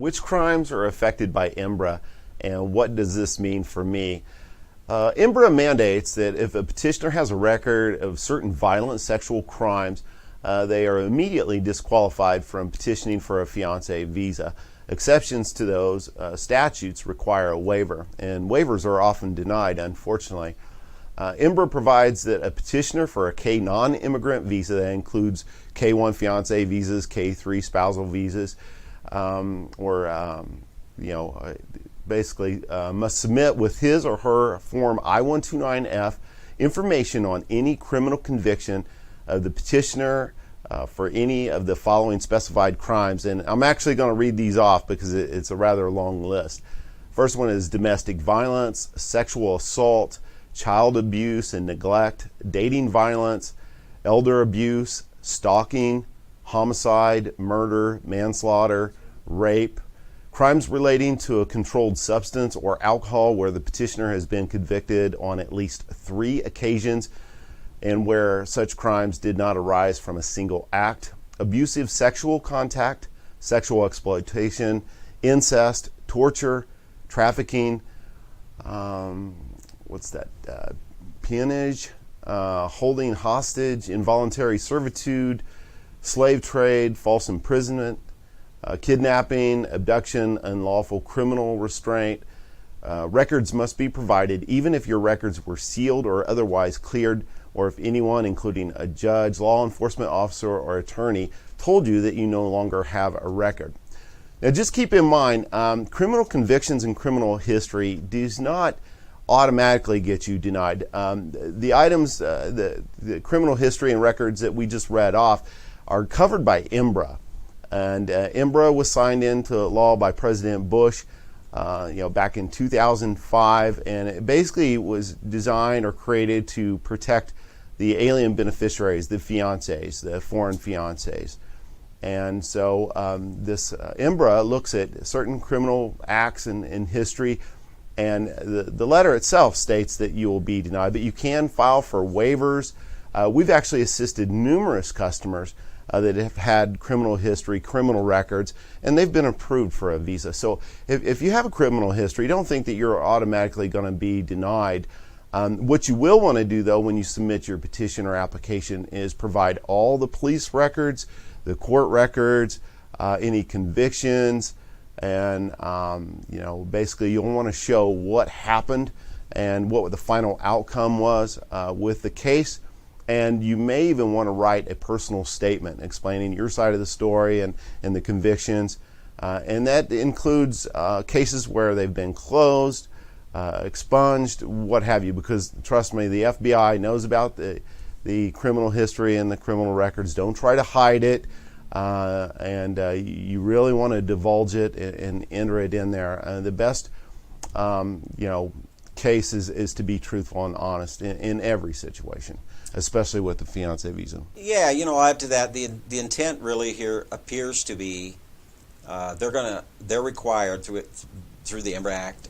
which crimes are affected by Imbra, and what does this mean for me? Imbra mandates that if a petitioner has a record of certain violent sexual crimes, they are immediately disqualified from petitioning for a fiancé visa. Exceptions to those statutes require a waiver, and waivers are often denied, unfortunately. Imbra provides that a petitioner for a K non-immigrant visa, that includes K1 fiancé visas, K3 spousal visas, basically must submit with his or her Form I-129F information on any criminal conviction of the petitioner for any of the following specified crimes. And I'm actually going to read these off because it's a rather long list. First one is domestic violence, sexual assault, child abuse and neglect, dating violence, elder abuse, stalking, homicide, murder, manslaughter, rape, crimes relating to a controlled substance or alcohol where the petitioner has been convicted on at least 3 occasions and where such crimes did not arise from a single act, abusive sexual contact, sexual exploitation, incest, torture, trafficking, peonage, holding hostage, involuntary servitude, slave trade, false imprisonment, kidnapping, abduction, unlawful criminal restraint. Records must be provided even if your records were sealed or otherwise cleared, or if anyone, including a judge, law enforcement officer, or attorney, told you that you no longer have a record. Now just keep in mind, criminal convictions and criminal history does not automatically get you denied. The items, the criminal history and records that we just read off are covered by Imbra. And Imbra was signed into law by President Bush back in 2005, and it basically was designed or created to protect the alien beneficiaries, the fiancés, the foreign fiancés. And so this Imbra looks at certain criminal acts in history, and the letter itself states that you will be denied, but you can file for waivers. We've actually assisted numerous customers that have had criminal history, criminal records, and they've been approved for a visa. So if you have a criminal history, don't think that you're automatically going to be denied. What you will want to do, though, when you submit your petition or application is provide all the police records, the court records, any convictions, and basically you'll want to show what happened and what the final outcome was with the case. And you may even want to write a personal statement explaining your side of the story and the convictions. And that includes cases where they've been closed, expunged, what have you, because trust me, the FBI knows about the criminal history and the criminal records. Don't try to hide it. You really want to divulge it and enter it in there. The best case is to be truthful and honest in every situation, especially with the fiancé visa. Yeah, I'll add to that. The intent really here appears to be they're required through the Imbra Act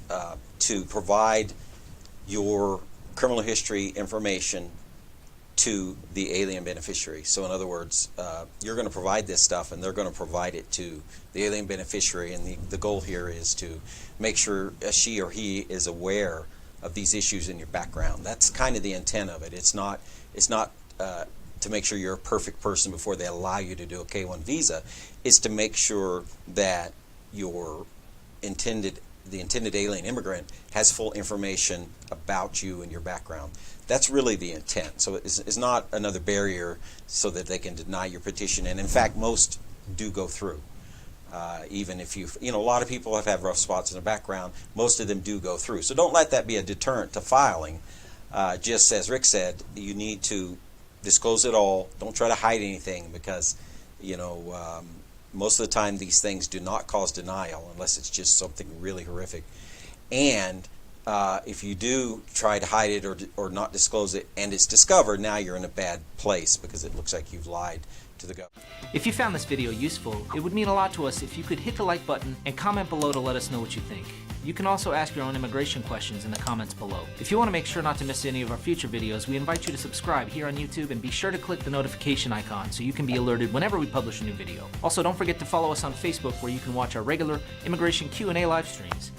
to provide your criminal history information to the alien beneficiary. So in other words, you're going to provide this stuff and they're going to provide it to the alien beneficiary, and the goal here is to make sure she or he is aware of these issues in your background. That's kind of the intent of it. It's not to make sure you're a perfect person before they allow you to do a K-1 visa. It's to make sure that the intended alien immigrant has full information about you and your background. That's really the intent. So it's not another barrier so that they can deny your petition. And in fact, most do go through. Even if a lot of people have had rough spots in their background, most of them do go through. So don't let that be a deterrent to filing. Just as Rick said, you need to disclose it all. Don't try to hide anything because, most of the time these things do not cause denial unless it's just something really horrific. And if you do try to hide it or not disclose it and it's discovered, now you're in a bad place because it looks like you've lied to the government. If you found this video useful, it would mean a lot to us if you could hit the like button and comment below to let us know what you think. You can also ask your own immigration questions in the comments below. If you want to make sure not to miss any of our future videos, we invite you to subscribe here on YouTube and be sure to click the notification icon so you can be alerted whenever we publish a new video. Also, don't forget to follow us on Facebook where you can watch our regular immigration Q&A live streams.